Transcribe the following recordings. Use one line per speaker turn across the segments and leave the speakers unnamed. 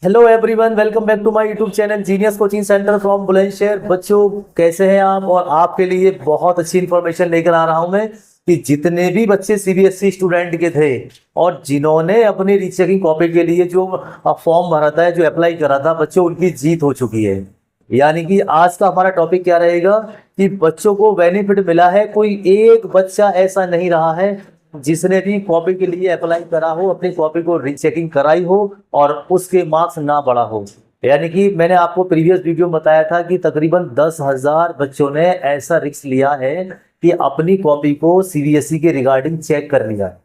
Hello everyone, welcome back to my YouTube channel genius coaching centre from Bulandshahr. बच्चों, कैसे हैं आप? और आपके लिए बहुत अच्छी इन्फॉर्मेशन लेकर आ रहा हूं मैं कि जितने भी बच्चे सीबीएसई स्टूडेंट के थे और जिन्होंने अपनी रीचेकिंग कॉपी के लिए जो फॉर्म भरा था, जो अप्लाई करा था, बच्चों उनकी जीत हो चुकी है। यानी कि आज का हमारा टॉपिक क्या रहेगा कि बच्चों को बेनिफिट मिला है। कोई एक बच्चा ऐसा नहीं रहा है जिसने भी कॉपी के लिए अप्लाई करा हो, अपनी कॉपी को रीचेकिंग कराई हो और उसके मार्क्स ना बढ़ा हो। यानी कि मैंने आपको प्रीवियस वीडियो में बताया था कि तकरीबन 10,000 बच्चों ने ऐसा रिस्क लिया है कि अपनी कॉपी को सीबीएसई के रिगार्डिंग चेक कर लिया है।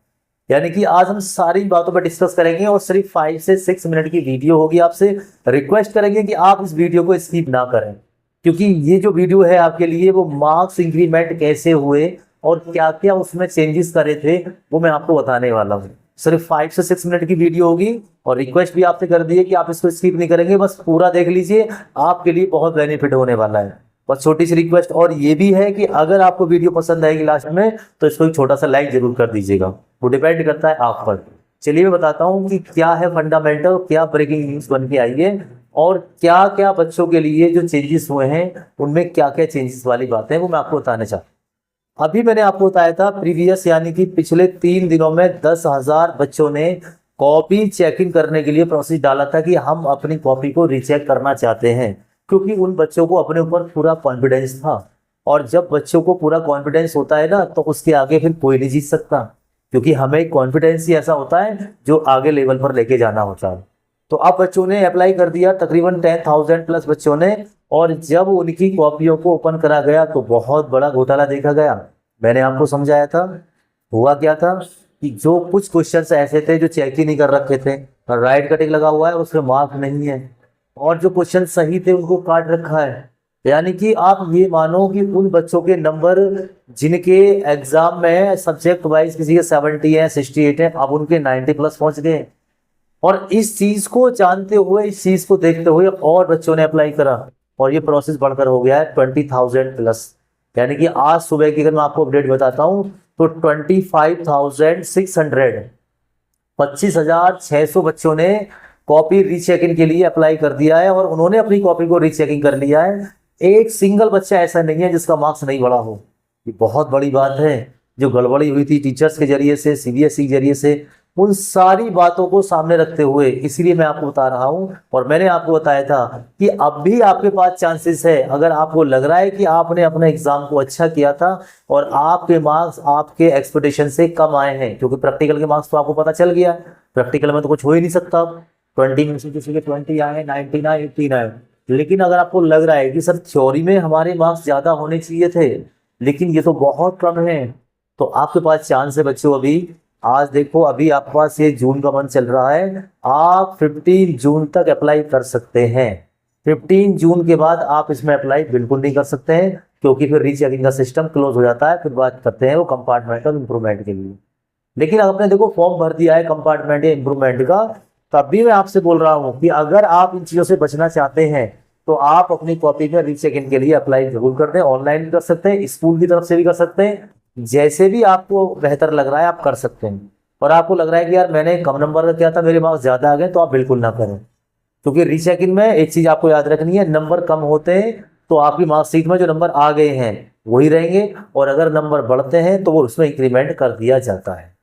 यानी कि आज हम सारी बातों पर डिस्कस करेंगे और सिर्फ 5 से 6 मिनट की वीडियो होगी। आपसे रिक्वेस्ट करेंगे कि आप इस वीडियो को स्किप ना करें, क्योंकि ये जो वीडियो है आपके लिए वो मार्क्स इंक्रीमेंट कैसे हुए और क्या क्या उसमें चेंजेस करे थे वो मैं आपको बताने वाला हूँ। सिर्फ 5 से 6 मिनट की वीडियो होगी और रिक्वेस्ट भी आपसे कर दी है कि आप इसको स्किप नहीं करेंगे, बस पूरा देख लीजिए, आपके लिए बहुत बेनिफिट होने वाला है। बस छोटी सी रिक्वेस्ट और ये भी है कि अगर आपको वीडियो पसंद आएगी लास्ट में तो इसको एक छोटा सा लाइक जरूर कर दीजिएगा, वो डिपेंड करता है आप पर। चलिए मैं बताता हूँ कि क्या है फंडामेंटल, क्या ब्रेकिंग न्यूज बन के आई है और क्या क्या बच्चों के लिए जो चेंजेस हुए हैं उनमें क्या क्या चेंजेस वाली बातें हैं वो मैं आपको बताना चाहता हूँ। अभी मैंने आपको बताया था प्रीवियस, यानी कि पिछले 3 दिनों में 10,000 बच्चों ने कॉपी चेकिंग करने के लिए प्रोसेस डाला था कि हम अपनी कॉपी को रीचेक करना चाहते हैं, क्योंकि उन बच्चों को अपने ऊपर पूरा कॉन्फिडेंस था। और जब बच्चों को पूरा कॉन्फिडेंस होता है ना, तो उसके आगे फिर कोई नहीं जीत सकता, क्योंकि हमें कॉन्फिडेंस ही ऐसा होता है जो आगे लेवल पर लेके जाना होता है। तो अब बच्चों ने अप्लाई कर दिया, तकरीबन 10,000 प्लस बच्चों ने। और जब उनकी कॉपियों को ओपन करा गया तो बहुत बड़ा घोटाला देखा गया। मैंने आपको समझाया था, हुआ क्या था कि जो कुछ क्वेश्चंस ऐसे थे जो चेक ही नहीं कर रखे थे, राइट कटिंग लगा हुआ है, उसमें मार्क नहीं है, और जो क्वेश्चन सही थे उनको काट रखा है। यानी कि आप ये मानो कि उन बच्चों के नंबर जिनके एग्जाम में सब्जेक्ट वाइज किसी के 70 है, 68 है, अब उनके 90 प्लस पहुंच गए। और इस चीज को जानते हुए, इस चीज को देखते हुए और बच्चों ने अप्लाई करा और ये प्रोसेस बढ़कर हो गया है 20,000 प्लस। यानी कि आज सुबह की अगर मैं आपको अपडेट बताता हूं तो 25,600 25,600 बच्चों ने कॉपी रीचेकिंग के लिए अप्लाई कर दिया है और उन्होंने अपनी कॉपी को रीचेकिंग कर लिया है। एक सिंगल बच्चा ऐसा नहीं है जिसका मार्क्स नहीं बढ़ा हो। ये बहुत बड़ी बात है। जो गड़बड़ी हुई थी टीचर्स के जरिए से, सीबीएसई के जरिए से, उन सारी बातों को सामने रखते हुए इसीलिए मैं आपको बता रहा हूं। और मैंने आपको बताया था कि अब भी आपके पास चांसेस है, अगर आपको लग रहा है कि आपने अपने एग्जाम को अच्छा किया था और आपके मार्क्स आपके एक्सपेक्टेशन से कम आए हैं, क्योंकि प्रैक्टिकल के मार्क्स तो आपको पता चल गया है, प्रैक्टिकल में तो कुछ हो ही नहीं सकता। 20 में से किसी के 20 आए, 19 आए, 18 आए। लेकिन अगर आपको लग रहा है कि सर थ्योरी में हमारे मार्क्स ज्यादा होने चाहिए थे लेकिन ये तो बहुत कम है, तो आपके पास चांस है बच्चों। अभी आज देखो, अभी आपके पास ये जून का मंथ चल रहा है, आप 15 जून तक अप्लाई कर सकते हैं। 15 जून के बाद आप इसमें अप्लाई बिल्कुल नहीं कर सकते हैं, क्योंकि फिर रीचेकिंग का सिस्टम क्लोज हो जाता है। फिर बात करते हैं वो कंपार्टमेंटल इंप्रूवमेंट के लिए। लेकिन अगर आपने देखो फॉर्म भर दिया है कंपार्टमेंट या इंप्रूवमेंट का, तब भी मैं आपसे बोल रहा हूँ कि अगर आप इन चीजों से बचना चाहते हैं तो आप अपनी कॉपी में रीचेकिंग के लिए अप्लाई जरूर कर दें। ऑनलाइन भी कर सकते हैं, स्कूल की तरफ से भी कर सकते हैं, जैसे भी आपको बेहतर लग रहा है आप कर सकते हैं। और आपको लग रहा है कि यार मैंने कम नंबर का किया था, मेरे मार्क्स ज्यादा आ गए, तो आप बिल्कुल ना करें। क्योंकि रीचेकिंग में एक चीज आपको याद रखनी है, नंबर कम होते हैं तो आपकी मार्कशीट में जो नंबर आ गए हैं वही रहेंगे, और अगर नंबर बढ़ते हैं तो वो उसमें इंक्रीमेंट कर दिया जाता है।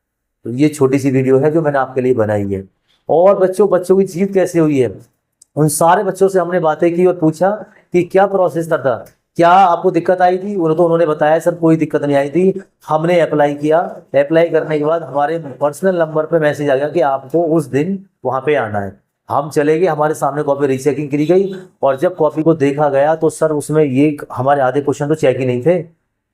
तो ये छोटी सी वीडियो है जो मैंने आपके लिए बनाई है। और बच्चों की जीत कैसे हुई है, उन सारे बच्चों से हमने बातें की और पूछा कि क्या प्रोसेस था, क्या आपको दिक्कत आई थी। उन्होंने बताया सर कोई दिक्कत नहीं आई थी, हमने अप्लाई किया, अप्लाई करने के बाद हमारे पर्सनल नंबर पे मैसेज आ गया कि आपको उस दिन वहां पे आना है। हम चले गए, हमारे सामने कॉपी रीचेकिंग करी गई और जब कॉपी को देखा गया तो सर उसमें ये हमारे आधे क्वेश्चन तो चेक ही नहीं थे,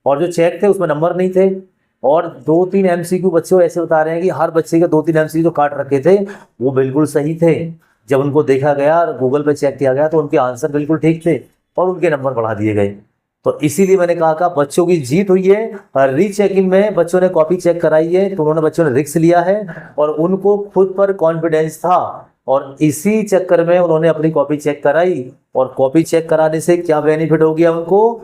और जो चेक थे उसमें नंबर नहीं थे। और 2-3 एमसीक्यू बच्चे ऐसे बता रहे हैं कि हर बच्चे के 2-3 एमसीक्यू जो काट रखे थे वो बिल्कुल सही थे। जब उनको देखा गया और गूगल पे चेक किया गया तो उनके आंसर बिल्कुल ठीक थे और उनके नंबर बढ़ा दिए गए। तो इसीलिए मैंने कहा बच्चों की जीत हुई है। रीचेकिंग में बच्चों ने कॉपी चेक कराई है तो उन्होंने बच्चों ने रिस्क लिया है और उनको खुद पर कॉन्फिडेंस था, और इसी चक्कर में उन्होंने अपनी कॉपी चेक कराई। और कॉपी चेक कराने से क्या बेनिफिट हो गया उनको,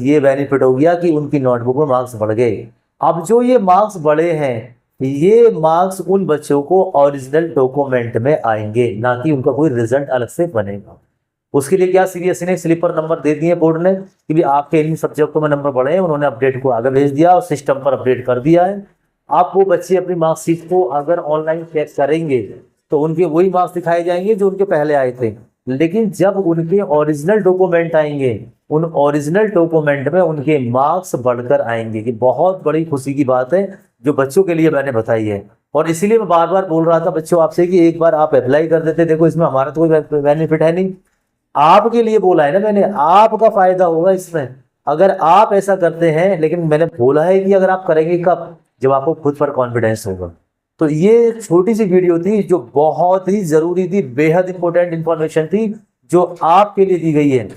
ये बेनिफिट हो गया कि उनकी नोटबुक में मार्क्स बढ़ गए। अब जो ये मार्क्स बढ़े हैं ये मार्क्स उन बच्चों को ओरिजिनल डॉक्यूमेंट में आएंगे, ना कि उनका कोई रिजल्ट अलग से बनेगा। उसके लिए क्या सीबीएसई ने स्लीपर नंबर दे दिए बोर्ड ने कि भी आपके इन सब्जेक्टों में नंबर बढ़े हैं, उन्होंने अपडेट को आगे भेज दिया और सिस्टम पर अपडेट कर दिया है। आप वो बच्चे अपनी मार्कशीट को अगर ऑनलाइन चेक करेंगे तो उनके वही मार्क्स दिखाए जाएंगे जो उनके पहले आए थे, लेकिन जब उनके ओरिजिनल डॉक्यूमेंट आएंगे उन ओरिजिनल डॉक्यूमेंट में उनके मार्क्स बढ़कर आएंगे। कि बहुत बड़ी खुशी की बात है जो बच्चों के लिए मैंने बताई है, और इसीलिए मैं बार बार बोल रहा था बच्चों आपसे कि एक बार आप अप्लाई कर देते। देखो इसमें हमारा तो कोई बेनिफिट है नहीं, आपके लिए बोला है ना मैंने, आपका फायदा होगा इसमें अगर आप ऐसा करते हैं। लेकिन मैंने बोला है कि अगर आप करेंगे कब, जब आपको खुद पर कॉन्फिडेंस होगा। तो ये छोटी सी वीडियो थी जो बहुत ही जरूरी थी, बेहद इंपॉर्टेंट इंफॉर्मेशन थी जो आपके लिए दी गई है,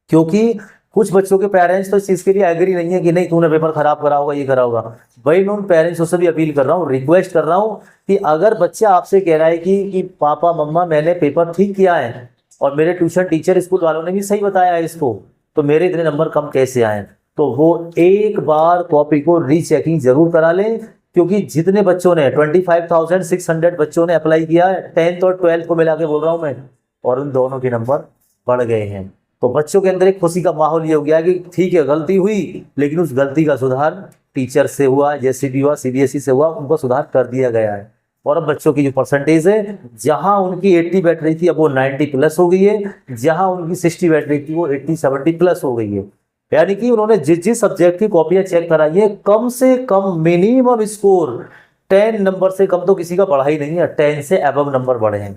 क्योंकि कुछ बच्चों के पेरेंट्स तो इस चीज के लिए एग्री नहीं है कि नहीं तूने पेपर खराब करा होगा, ये करा होगा। भाई मैं उन पेरेंट्स से भी अपील कर रहा हूँ, रिक्वेस्ट कर रहा हूँ कि अगर बच्चा आपसे कह रहा है कि पापा मम्मा मैंने पेपर ठीक किया है और मेरे ट्यूशन टीचर स्कूल वालों ने भी सही बताया है इसको, तो मेरे इतने नंबर कम कैसे आए, तो वो एक बार कॉपी को रीचेकिंग जरूर करा लें। क्योंकि जितने बच्चों ने 25,600 बच्चों ने अप्लाई किया है 10th और 12th को मिला के बोल रहा हूँ मैं, और उन दोनों के नंबर बढ़ गए हैं। तो बच्चों के अंदर एक खुशी का माहौल ये हो गया कि ठीक है गलती हुई, लेकिन उस गलती का सुधार टीचर से हुआ, जैसे भी हुआ, सीबीएसई से हुआ, उनको सुधार कर दिया गया है। और अब बच्चों की जो परसेंटेज है, जहां उनकी 80 बैठ रही थी अब वो 90 प्लस हो गई है, जहां उनकी 60 बैठ रही थी वो 80-70 प्लस हो गई है। यानी कि उन्होंने जिस जिस सब्जेक्ट की कॉपियां चेक कराई है, कम से कम मिनिमम स्कोर 10 नंबर से कम तो किसी का बढ़ा ही नहीं है, 10 से अबव नंबर बढ़े हैं।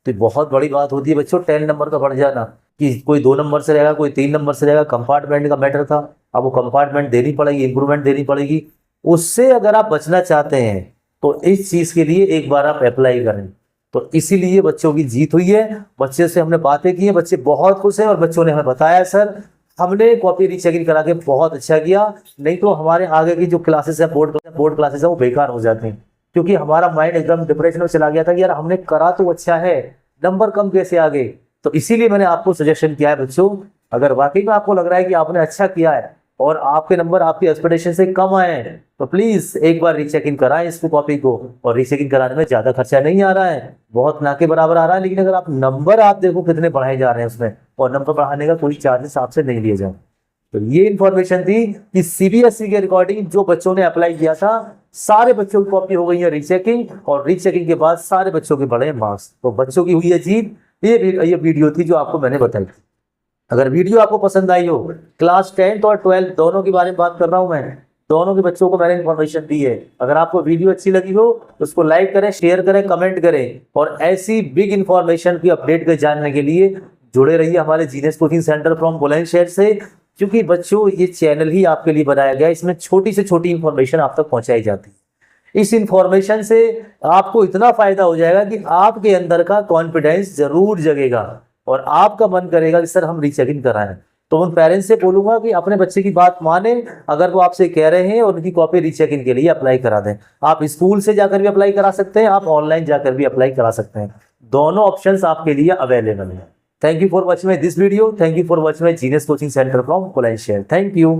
तो बहुत बड़ी बात होती है बच्चों 10 नंबर का बढ़ जाना, कि कोई 2 नंबर से रहेगा, कोई 3 नंबर से रहेगा। कंपार्टमेंट का मैटर था, अब वो कंपार्टमेंट देनी पड़ेगी, इंप्रूवमेंट देनी पड़ेगी। उससे अगर आप बचना चाहते हैं तो इस चीज के लिए एक बार आप अप्लाई करें। तो इसीलिए बच्चों की जीत हुई है, बच्चे से हमने बातें की है, बच्चे बहुत खुश हैं और बच्चों ने हमें बताया सर हमने कॉपी रीचेकिंग करा के बहुत अच्छा किया, नहीं तो हमारे आगे की जो क्लासेस है बोर्ड क्लासेस है वो बेकार हो जाती हैं। क्योंकि हमारा माइंड एकदम डिप्रेशन में चला गया था कि यार हमने करा तो अच्छा है, नंबर कम कैसे आ गए। तो इसीलिए मैंने आपको सजेशन किया है बच्चों, अगर वाकई में आपको लग रहा है कि आपने अच्छा किया है और आपके नंबर आपकी एक्सपेक्टेशन से कम आए हैं, तो प्लीज एक बार रीचेकिंग कराएं इसको कॉपी को। और रीचेकिंग कराने में ज्यादा खर्चा नहीं आ रहा है, बहुत ना के बराबर आ रहा है। लेकिन अगर आप नंबर आप देखो कितने बढ़ाए जा रहे हैं उसमें, और नंबर बढ़ाने का कोई चार्जेस आपसे नहीं लिए जाए। तो ये इन्फॉर्मेशन थी कि सीबीएसई के रिकॉर्डिंग जो बच्चों ने अप्लाई किया था सारे बच्चों की कॉपी हो गई है रीचेकिंग, और रीचेकिंग के बाद सारे बच्चों के बढ़े मार्क्स। तो बच्चों की हुई है जीत। ये वीडियो थी जो आपको मैंने बताई थी। अगर वीडियो आपको पसंद आई हो, क्लास 10th और 12th दोनों के बारे में बात कर रहा हूं मैं, दोनों के बच्चों को मैंने इन्फॉर्मेशन दी है। अगर आपको वीडियो अच्छी लगी हो तो उसको लाइक करें, शेयर करें, कमेंट करें, और ऐसी बिग इन्फॉर्मेशन की अपडेट को जानने के लिए जुड़े रहिए हमारे genius coaching centre from Bulandshahr से। क्योंकि बच्चों ये चैनल ही आपके लिए बनाया गया है, इसमें छोटी से छोटी इन्फॉर्मेशन आप तक पहुंचाई जाती है। इस इन्फॉर्मेशन से आपको इतना फायदा हो जाएगा कि आपके अंदर का कॉन्फिडेंस जरूर जगेगा और आपका मन करेगा कि सर हम रीचेकिंग कराएं। तो उन पेरेंट्स से बोलूंगा कि अपने बच्चे की बात माने, अगर वो आपसे कह रहे हैं और उनकी कॉपी रीचेकिंग के लिए अप्लाई करा दें। आप स्कूल से जाकर भी अप्लाई करा सकते हैं, आप ऑनलाइन जाकर भी अप्लाई करा सकते हैं, दोनों ऑप्शंस आपके लिए अवेलेबल है। Thank you for watching my this video, thank you for watching my genius coaching centre from Bulandshahr. Thank you.